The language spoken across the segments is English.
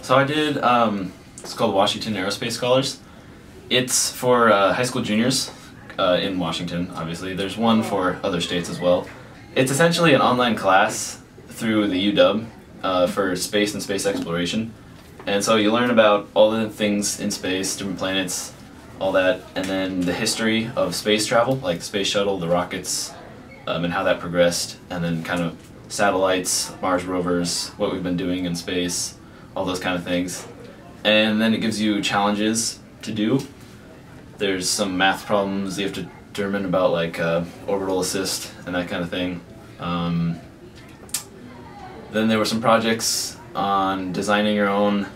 So I did, it's called Washington Aerospace Scholars. It's for high school juniors in Washington, obviously. There's one for other states as well. It's essentially an online class through the UW for space and space exploration. And so you learn about all the things in space, different planets, all that, and then the history of space travel, like the space shuttle, the rockets, and how that progressed, and then kind of satellites, Mars rovers, what we've been doing in space, all those kind of things. And then it gives you challenges to do. There's some math problems you have to determine about, like orbital assist and that kind of thing. Then there were some projects on designing your own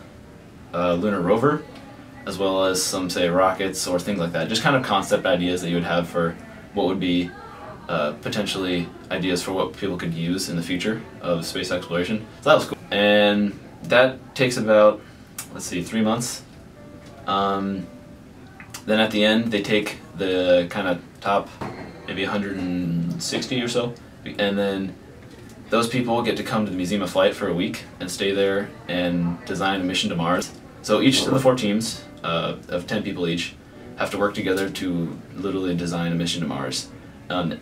lunar rover, as well as some, say, rockets or things like that. Just kind of concept ideas that you would have for what would be potentially ideas for what people could use in the future of space exploration. So that was cool. And that takes about, let's see, 3 months. Then at the end, they take the kind of top, maybe 160 or so, and then those people get to come to the Museum of Flight for a week and stay there and design a mission to Mars. So each of the 4 teams, of 10 people each, have to work together to literally design a mission to Mars.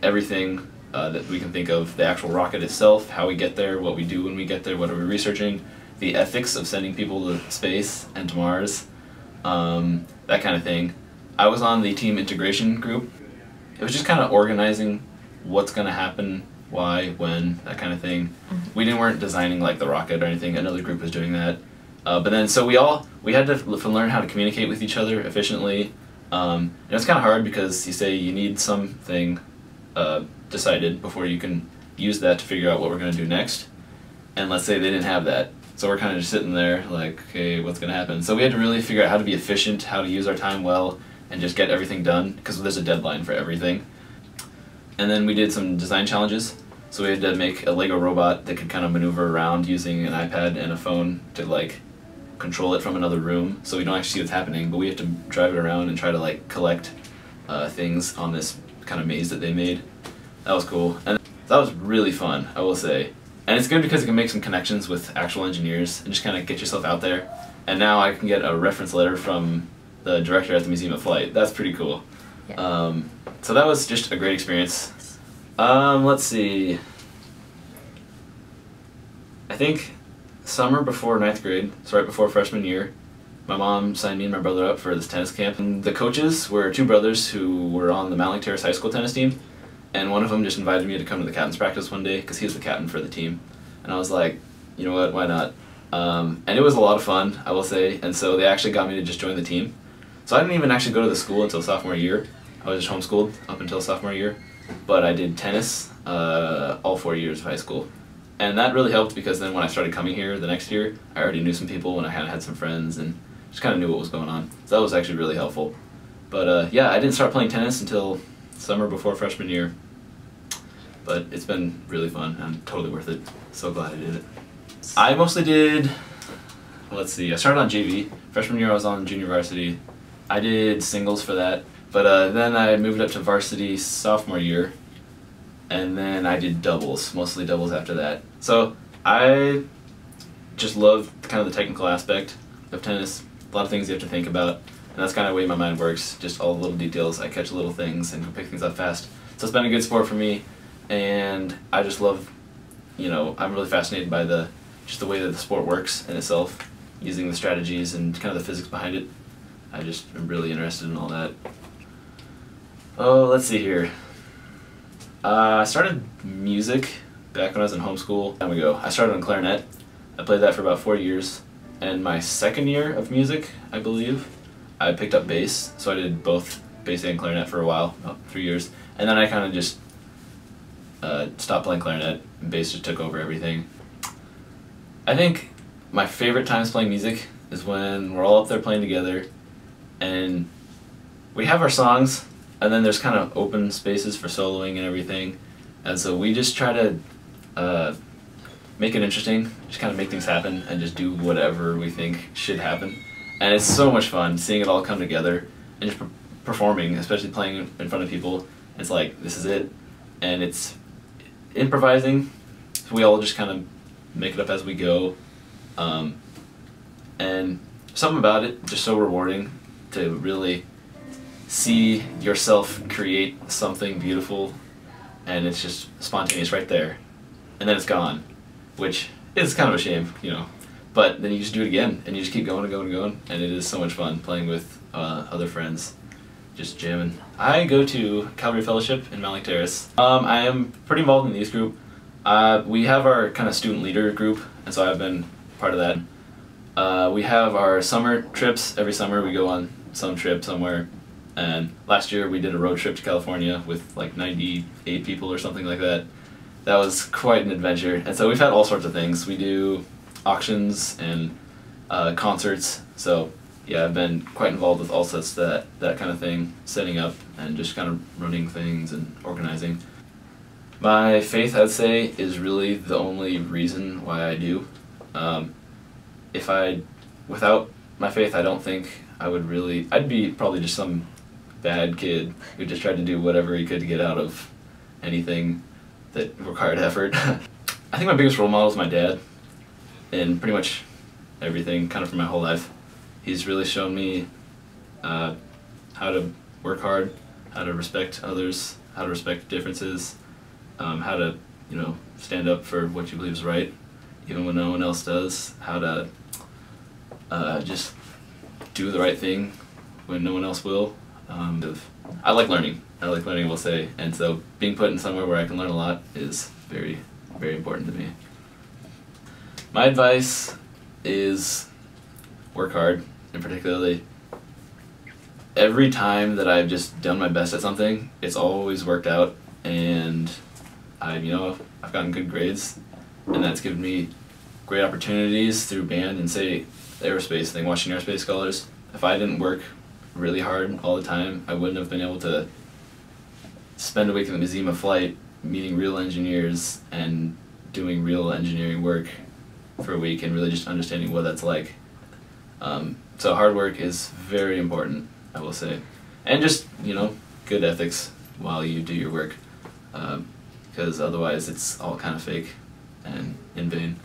Everything that we can think of, the actual rocket itself, how we get there, what we do when we get there, what are we researching, the ethics of sending people to space and to Mars, that kind of thing. I was on the team integration group. It was just kind of organizing what's going to happen, why, when, that kind of thing. We weren't designing like the rocket or anything. Another group was doing that. But then, so we had to learn how to communicate with each other efficiently. And it's kind of hard because you say you need something decided before you can use that to figure out what we're going to do next. And let's say they didn't have that. So we're kind of just sitting there like, okay, what's going to happen? So we had to really figure out how to be efficient, how to use our time well, and just get everything done, because there's a deadline for everything. And then we did some design challenges. So we had to make a Lego robot that could kind of maneuver around using an iPad and a phone to like control it from another room, so we don't actually see what's happening, but we have to drive it around and try to like collect things on this kind of maze that they made. That was cool, and that was really fun, I will say. And it's good because you can make some connections with actual engineers and just kind of get yourself out there. And now I can get a reference letter from the director at the Museum of Flight. That's pretty cool. Yeah. So that was just a great experience. Let's see. I think summer before 9th grade, so right before freshman year, my mom signed me and my brother up for this tennis camp. And the coaches were 2 brothers who were on the Mount Lake Terrace High School tennis team, and one of them just invited me to come to the captain's practice one day because he was the captain for the team. And I was like, you know what, why not? And it was a lot of fun, I will say, and so they actually got me to just join the team. So I didn't even actually go to the school until sophomore year. I was just homeschooled up until sophomore year, but I did tennis all 4 years of high school. And that really helped because then when I started coming here the next year, I already knew some people and I had some friends and just kind of knew what was going on. So that was actually really helpful. But yeah, I didn't start playing tennis until summer before freshman year. But it's been really fun and totally worth it. So glad I did it. I mostly did, let's see, I started on JV. Freshman year I was on junior varsity. I did singles for that. But then I moved up to varsity sophomore year. And then I did doubles, mostly doubles after that. So I just love kind of the technical aspect of tennis. A lot of things you have to think about, and that's kind of the way my mind works. Just all the little details. I catch little things and can pick things up fast. So it's been a good sport for me, and I just love, you know, I'm really fascinated by just the way that the sport works in itself, using the strategies and kind of the physics behind it. I just am really interested in all that. Oh, let's see here. I started music back when I was in homeschool. Time ago. I started on clarinet. I played that for about 4 years. And my second year of music, I believe, I picked up bass. So I did both bass and clarinet for a while, about 3 years. And then I kind of just stopped playing clarinet, and bass just took over everything. I think my favorite times playing music is when we're all up there playing together and we have our songs, and then there's kind of open spaces for soloing and everything, and so we just try to make it interesting, just kind of make things happen and just do whatever we think should happen. And it's so much fun seeing it all come together and just performing, especially playing in front of people. It's like, this is it, and it's improvising, so we all just kind of make it up as we go. and something about it just so rewarding to really see yourself create something beautiful, and it's just spontaneous right there, and then it's gone, which is kind of a shame, you know. But then you just do it again, and you just keep going and going and going, and it is so much fun playing with other friends, just jamming. I go to Calvary Fellowship in Mount Terrace. I am pretty involved in the youth group. We have our kind of student leader group, and so I've been part of that. We have our summer trips. Every summer we go on some trip somewhere, and last year we did a road trip to California with like 98 people or something like that. That was quite an adventure, and so we've had all sorts of things. We do auctions and concerts, so yeah, I've been quite involved with all sorts of that kind of thing, setting up and just kind of running things and organizing. My faith, I'd say, is really the only reason why I do. Without my faith, I don't think I would really, I'd be probably just some bad kid who just tried to do whatever he could to get out of anything that required effort. I think my biggest role model is my dad in pretty much everything, kind of for my whole life. He's really shown me how to work hard, how to respect others, how to respect differences, how to, you know, stand up for what you believe is right, even when no one else does, how to just do the right thing when no one else will. I like learning, I will say, and so being put in somewhere where I can learn a lot is very, very important to me. My advice is work hard, and particularly every time that I've just done my best at something, it's always worked out, and I've gotten good grades, and that's given me great opportunities through band and, say, the Aerospace thing, Washington Aerospace Scholars. If I didn't work really hard all the time, I wouldn't have been able to spend a week in the Museum of Flight meeting real engineers and doing real engineering work for a week and really just understanding what that's like. So hard work is very important, I will say. And just, you know, good ethics while you do your work, because otherwise it's all kind of fake and in vain.